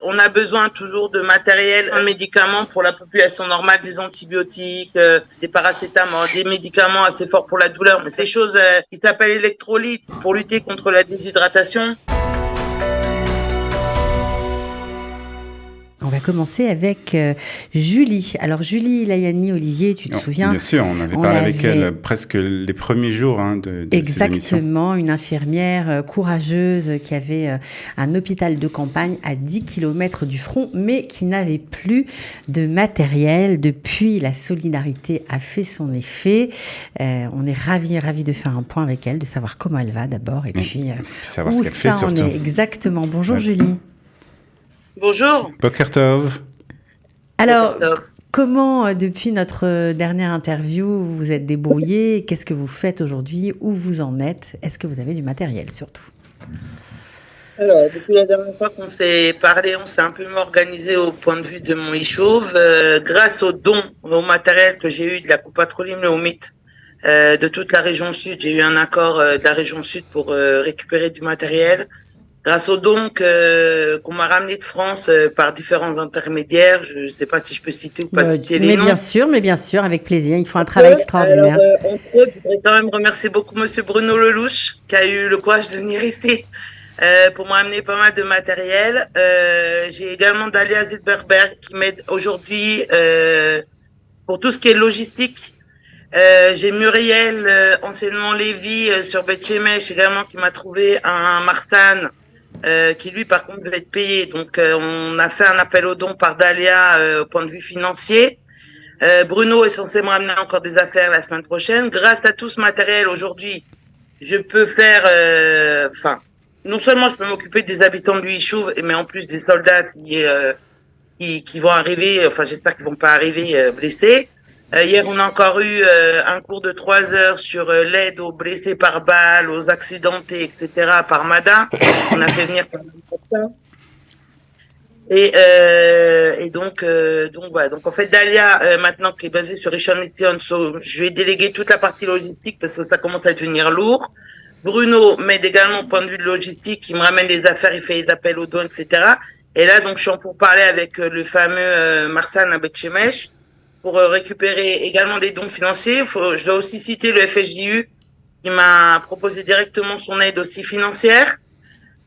On a besoin toujours de matériel, un médicament pour la population normale, des antibiotiques, des paracétamol, des médicaments assez forts pour la douleur. Mais ces choses qui s'appellent électrolytes pour lutter contre la déshydratation. On va commencer avec Julie. Alors Julie Layani, Olivier, tu te souviens? Bien sûr, on avait parlé avec elle presque les premiers jours de exactement, une infirmière courageuse qui avait un hôpital de campagne à 10 km du front, mais qui n'avait plus de matériel. Depuis, la solidarité a fait son effet. On est ravis de faire un point avec elle, de savoir comment elle va d'abord, et puis savoir ce qu'elle fait surtout. Exactement. Bonjour Julie. Bonjour. Boker Tov. Alors, comment, depuis notre dernière interview, vous vous êtes débrouillé? Qu'est-ce que vous faites aujourd'hui? Où vous en êtes? Est-ce que vous avez du matériel surtout? Alors, depuis la dernière fois qu'on s'est parlé, on s'est un peu mieux organisé au point de vue de mon Ishuv. Grâce aux dons, au matériel que j'ai eu de la Coupa Trolim, le Homit, de toute la région sud, j'ai eu un accord de la région sud pour récupérer du matériel. Grâce aux dons qu'on m'a ramené de France par différents intermédiaires, je ne sais pas si je peux citer ou pas citer les noms. Mais bien sûr, avec plaisir. Il faut un travail extraordinaire. Alors, entre autres, je voudrais quand même remercier beaucoup Monsieur Bruno Lelouch qui a eu le courage de venir ici pour m'amener pas mal de matériel. J'ai également Dalia Zilberberg qui m'aide aujourd'hui pour tout ce qui est logistique. J'ai Muriel, enseignement Lévy sur Beth Shemesh également qui m'a trouvé un Marsan qui lui par contre devait être payé. Donc on a fait un appel aux dons par Dalia au point de vue financier. Bruno est censé me ramener encore des affaires la semaine prochaine. Grâce à tout ce matériel aujourd'hui, je peux faire, non seulement je peux m'occuper des habitants du Yishuv, mais en plus des soldats qui vont arriver, enfin j'espère qu'ils vont pas arriver blessés. Hier, on a encore eu un cours de 3 heures sur l'aide aux blessés par balle, aux accidentés, etc. par MADA. On a fait venir ça. Et donc voilà. Donc en fait, Dalia, maintenant qui est basée sur Rishon LeZion, je lui ai délégué toute la partie logistique parce que ça commence à devenir lourd. Bruno m'aide également au point de vue de logistique, il me ramène les affaires, il fait les appels aux dons, etc. Et là, donc, je suis en pourparlers avec le fameux Marsan à Beth Shemesh pour récupérer également des dons financiers. Je dois aussi citer le FSJU qui m'a proposé directement son aide aussi financière.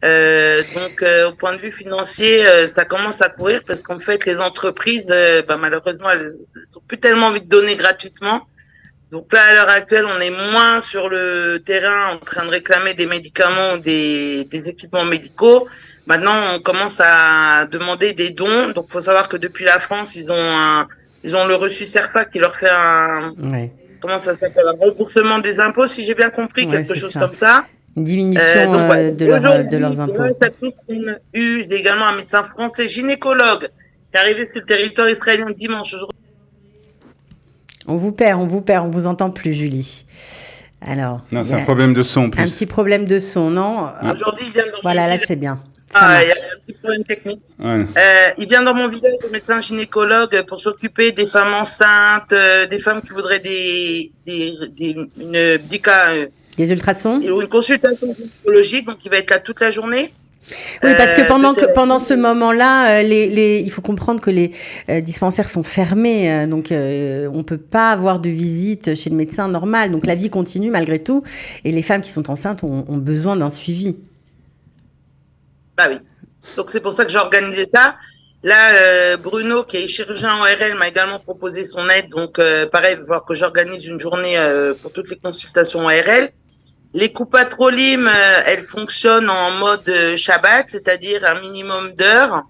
Donc, au point de vue financier, ça commence à courir parce qu'en fait, les entreprises, malheureusement, elles ont plus tellement envie de donner gratuitement. Donc là, à l'heure actuelle, on est moins sur le terrain en train de réclamer des médicaments ou des équipements médicaux. Maintenant, on commence à demander des dons. Donc, faut savoir que depuis la France, ils ont le reçu Serpa qui leur fait comment ça s'appelle, un remboursement des impôts, si j'ai bien compris, quelque chose comme ça. Une diminution de leurs impôts. On a eu également un médecin français gynécologue qui est arrivé sur le territoire israélien dimanche. On vous perd, on vous entend plus, Julie. Alors. Non, c'est un problème de son, plus. Un petit problème de son, non? Aujourd'hui, il vient dans voilà, là, c'est bien. Il y a un petit problème technique. Ouais. Il vient dans mon village, le médecin gynécologue, pour s'occuper des femmes enceintes, des femmes qui voudraient des des ultrasons ou une consultation gynécologique, donc il va être là toute la journée. Oui, parce que pendant ce moment-là, il faut comprendre que les dispensaires sont fermés, donc on peut pas avoir de visite chez le médecin normal. Donc la vie continue malgré tout, et les femmes qui sont enceintes ont besoin d'un suivi. Bah oui. Donc c'est pour ça que j'ai organisé ça. Là, Bruno, qui est chirurgien ORL, m'a également proposé son aide. Donc pareil, il va falloir que j'organise une journée pour toutes les consultations ORL. Les Coupa Trolim, elles fonctionnent en mode Shabbat, c'est-à-dire un minimum d'heures.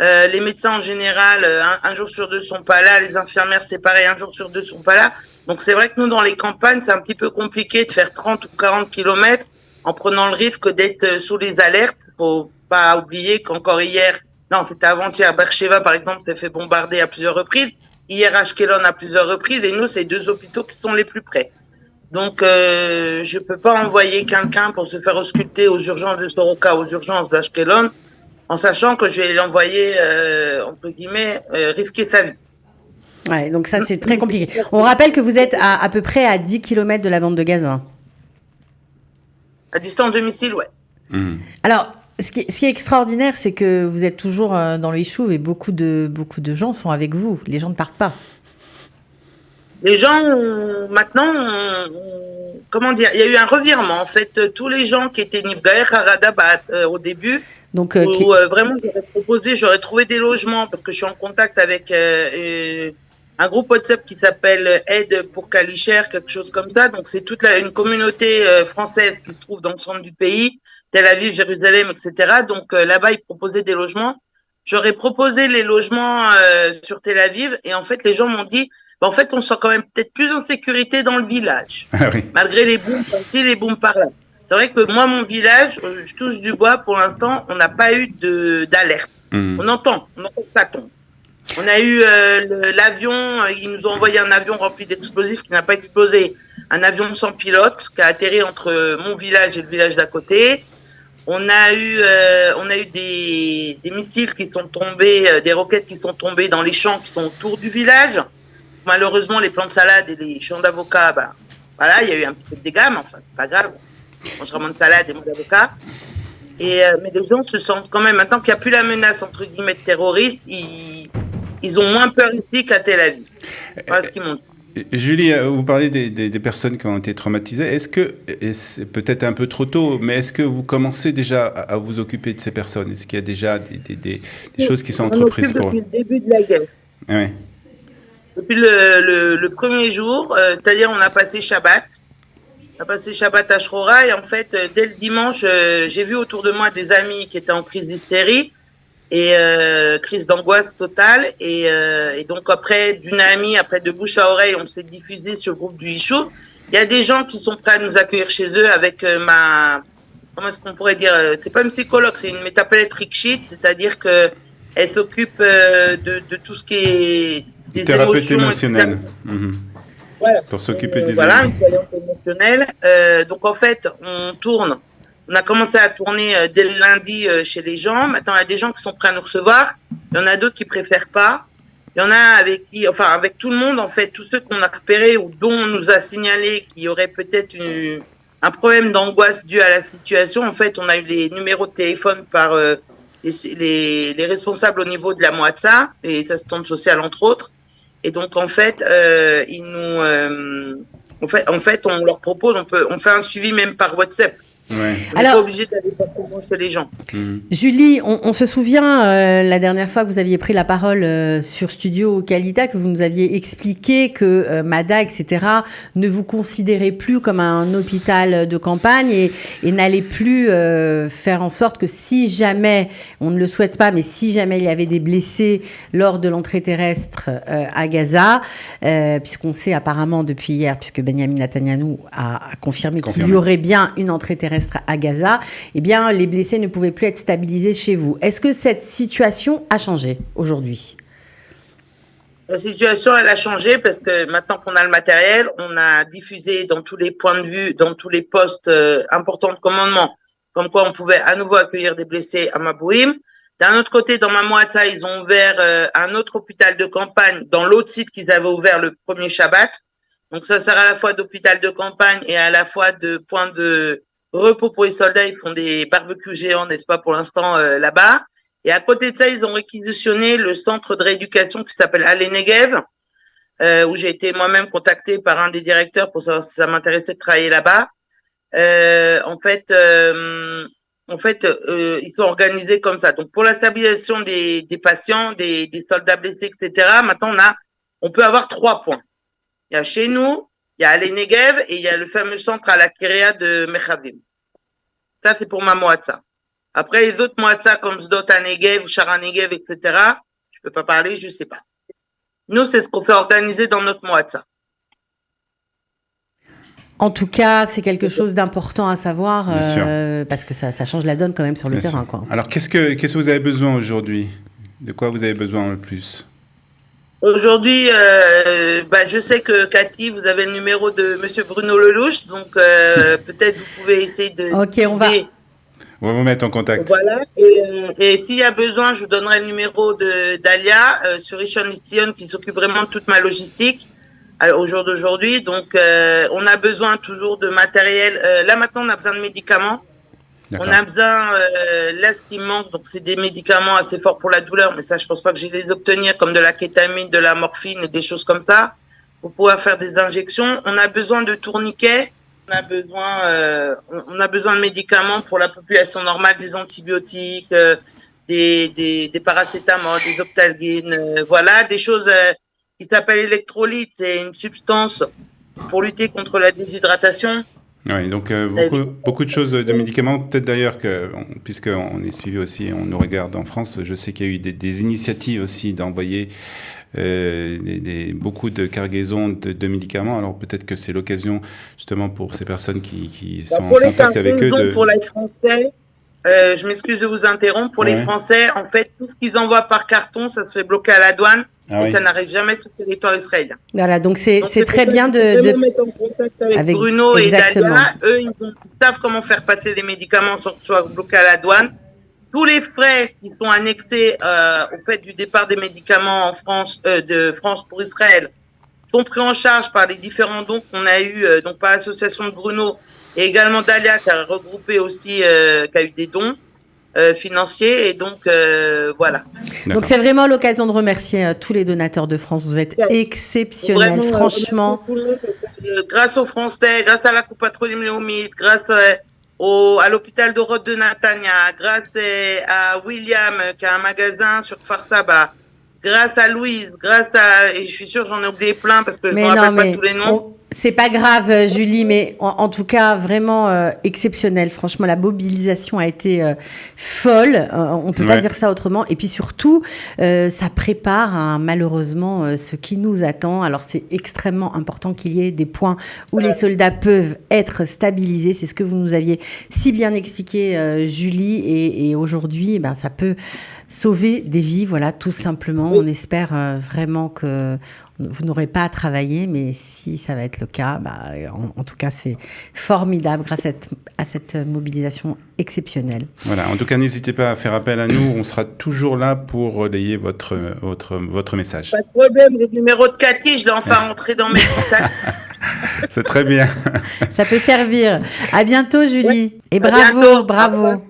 Les médecins en général, un jour sur deux sont pas là. Les infirmières, c'est pareil, un jour sur deux sont pas là. Donc c'est vrai que nous, dans les campagnes, c'est un petit peu compliqué de faire 30 ou 40 kilomètres en prenant le risque d'être sous les alertes. Faut pas oublier qu'encore hier, non, c'était avant-hier, Beersheva, par exemple, s'est fait bombarder à plusieurs reprises. Hier, Ashkelon à plusieurs reprises. Et nous, c'est 2 hôpitaux qui sont les plus près. Donc, je peux pas envoyer quelqu'un pour se faire ausculter aux urgences de Soroka, aux urgences d'Ashkelon, en sachant que je vais l'envoyer, entre guillemets, risquer sa vie. Ouais, donc ça, c'est très compliqué. On rappelle que vous êtes à peu près à 10 km de la bande de Gaza. À distance domicile, ouais. Alors, Ce qui est extraordinaire, c'est que vous êtes toujours dans le Yishuv et beaucoup de gens sont avec vous. Les gens ne partent pas. Les gens, maintenant, comment dire, il y a eu un revirement. En fait, tous les gens qui étaient Nifgaé Harada au début, Donc, vraiment, j'aurais trouvé des logements parce que je suis en contact avec un groupe WhatsApp qui s'appelle Aide pour Kalicher, quelque chose comme ça. Donc, c'est une communauté française qui se trouve dans le centre du pays, Tel Aviv, Jérusalem, etc. Donc, là-bas, ils proposaient des logements. J'aurais proposé les logements sur Tel Aviv et en fait, les gens m'ont dit, en fait, on se sent quand même peut-être plus en sécurité dans le village, malgré les booms par-ci, les booms par-là. C'est vrai que moi, mon village, je touche du bois, pour l'instant, on n'a pas eu d'alerte. On entend que ça tombe. On a eu l'avion, ils nous ont envoyé un avion rempli d'explosifs qui n'a pas explosé. Un avion sans pilote qui a atterri entre mon village et le village d'à côté. On a eu des missiles qui sont tombés, des roquettes qui sont tombées dans les champs qui sont autour du village. Malheureusement, les plants de salade et les champs d'avocats, voilà, il y a eu un petit peu de dégâts, mais enfin, c'est pas grave. On mange vraiment de salade et moins d'avocats. Mais les gens se sentent quand même, maintenant qu'il n'y a plus la menace, entre guillemets, de terroristes, ils ont moins peur ici qu'à Tel Aviv. Voilà ce qu'ils m'ont dit. Julie, vous parlez des personnes qui ont été traumatisées. Est-ce que, et c'est peut-être un peu trop tôt, mais est-ce que vous commencez déjà à vous occuper de ces personnes? Est-ce qu'il y a déjà des choses qui sont entreprises pour eux? Depuis le début de la guerre. Oui. Depuis le premier jour, c'est-à-dire on a passé Shabbat. On a passé Shabbat à Shrora et en fait, dès le dimanche, j'ai vu autour de moi des amis qui étaient en crise d'hystérie et crise d'angoisse totale. Et donc après de bouche à oreille, on s'est diffusé sur le groupe du Yishuv. Il y a des gens qui sont prêts à nous accueillir chez eux avec comment est-ce qu'on pourrait dire, c'est pas une psychologue, c'est une métapelle trickshit, c'est-à-dire que elle s'occupe de tout ce qui est des thérapeute émotions émotionnelle. Voilà. Pour s'occuper des voilà, émotions. une voyante émotionnelle. Donc en fait, on a commencé à tourner dès le lundi chez les gens. Maintenant, il y a des gens qui sont prêts à nous recevoir. Il y en a d'autres qui préfèrent pas. Il y en a avec tout le monde, en fait, tous ceux qu'on a repérés ou dont on nous a signalé qu'il y aurait peut-être un problème d'angoisse dû à la situation. En fait, on a eu les numéros de téléphone par les responsables au niveau de la Moatza, les assistantes sociales entre autres. Et donc en fait, on leur propose, on fait un suivi même par WhatsApp. Ouais. On n'est pas obligé d'aller forcément chez les gens. Julie, on se souvient la dernière fois que vous aviez pris la parole sur Studio Kalita, que vous nous aviez expliqué que MADA, etc., ne vous considérait plus comme un hôpital de campagne et n'allait plus faire en sorte que si jamais, on ne le souhaite pas, mais si jamais il y avait des blessés lors de l'entrée terrestre à Gaza, puisqu'on sait apparemment depuis hier, puisque Benjamin Netanyahou a confirmé qu'il y aurait bien une entrée terrestre à Gaza, eh bien, les blessés ne pouvaient plus être stabilisés chez vous. Est-ce que cette situation a changé aujourd'hui? La situation, elle a changé parce que maintenant qu'on a le matériel, on a diffusé dans tous les points de vue, dans tous les postes importants de commandement, comme quoi on pouvait à nouveau accueillir des blessés à Mabouim. D'un autre côté, dans ma Moatza, ils ont ouvert un autre hôpital de campagne dans l'autre site qu'ils avaient ouvert le premier Shabbat. Donc ça sert à la fois d'hôpital de campagne et à la fois de point de repos pour les soldats. Ils font des barbecues géants, n'est-ce pas, pour l'instant là-bas. Et à côté de ça, ils ont réquisitionné le centre de rééducation qui s'appelle Alé Negev, où j'ai été moi-même contactée par un des directeurs pour savoir si ça m'intéressait de travailler là-bas. En fait, ils sont organisés comme ça. Donc, pour la stabilisation des patients, des soldats blessés, etc., maintenant, on peut avoir 3 points. Il y a chez nous, il y a Alé Negev et il y a le fameux centre à la Kiria de Mechavim. Ça, c'est pour ma Moatza. Après, les autres Moatza comme Sdot HaNegev ou Shara Negev, etc., je peux pas parler, je sais pas. Nous, c'est ce qu'on fait organiser dans notre Moatza. En tout cas, c'est quelque chose d'important à savoir, parce que ça change la donne quand même sur le terrain, quoi. Alors, qu'est-ce que vous avez besoin aujourd'hui? De quoi vous avez besoin le plus? Aujourd'hui, je sais que Cathy, vous avez le numéro de Monsieur Bruno Lelouch, donc peut-être vous pouvez essayer de. Ok, on va vous mettre en contact. Voilà. Et s'il y a besoin, je vous donnerai le numéro d'Alia sur Rishon LeZion qui s'occupe vraiment de toute ma logistique au jour d'aujourd'hui. Donc, on a besoin toujours de matériel. Là maintenant, on a besoin de médicaments. D'accord. On a besoin, là, ce qui manque, donc c'est des médicaments assez forts pour la douleur, mais ça, je pense pas que je vais les obtenir, comme de la kétamine, de la morphine et des choses comme ça, pour pouvoir faire des injections. On a besoin de tourniquets, on a besoin de médicaments pour la population normale, des antibiotiques, des paracétamol, des ophtalmines, voilà, des choses qui s'appellent électrolytes. C'est une substance pour lutter contre la déshydratation. Oui, donc Ça évite. beaucoup de choses, de médicaments. Peut-être d'ailleurs que, puisqu'on est suivi aussi, on nous regarde en France, je sais qu'il y a eu des initiatives aussi d'envoyer beaucoup de cargaisons de médicaments. Alors peut-être que c'est l'occasion justement pour ces personnes qui sont en Pour les contact avec eux donc pour les Français, je m'excuse de vous interrompre. Pour les Ouais. Français, en fait, tout ce qu'ils envoient par carton, ça se fait bloquer à la douane Ah et oui. ça n'arrive jamais sur le territoire israélien. Voilà, donc c'est Donc, très pour ça bien qu'il faut de vraiment mettre en contact avec avec Bruno exactement. et Dalia. Eux, ils savent comment faire passer les médicaments sans que ce soit bloqué à la douane. Tous les frais qui sont annexés au fait du départ des médicaments en France, de France pour Israël, sont pris en charge par les différents dons qu'on a eu, donc par l'association de Bruno et également Dalia qui a regroupé aussi, qui a eu des dons financiers et donc voilà. Donc c'est vraiment l'occasion de remercier tous les donateurs de France. Vous êtes exceptionnels, Vraiment, franchement. grâce aux Français, grâce à la Coupatrolim Léomide, grâce à l'hôpital de Rhodes de Natania, grâce à William qui a un magasin sur Kfar Saba, grâce à Louise, et je suis sûre j'en ai oublié plein parce que je ne me rappelle pas tous les noms. C'est pas grave, Julie, mais en tout cas, vraiment exceptionnel. Franchement, la mobilisation a été folle. On peut pas dire ça autrement. Et puis surtout, ça prépare malheureusement ce qui nous attend. Alors, c'est extrêmement important qu'il y ait des points où les soldats peuvent être stabilisés. C'est ce que vous nous aviez si bien expliqué, Julie. Et aujourd'hui, ben, ça peut sauver des vies, voilà, tout simplement. On espère vraiment que vous n'aurez pas à travailler, mais si ça va être le cas, bah, en tout cas, c'est formidable grâce à cette mobilisation exceptionnelle. Voilà, en tout cas, n'hésitez pas à faire appel à nous. On sera toujours là pour relayer votre message. Pas de problème, le numéro de Cathy, je l'ai enfin rentré dans mes contacts. C'est très bien. Ça peut servir. À bientôt, Julie. Et À bravo, bientôt. bravo.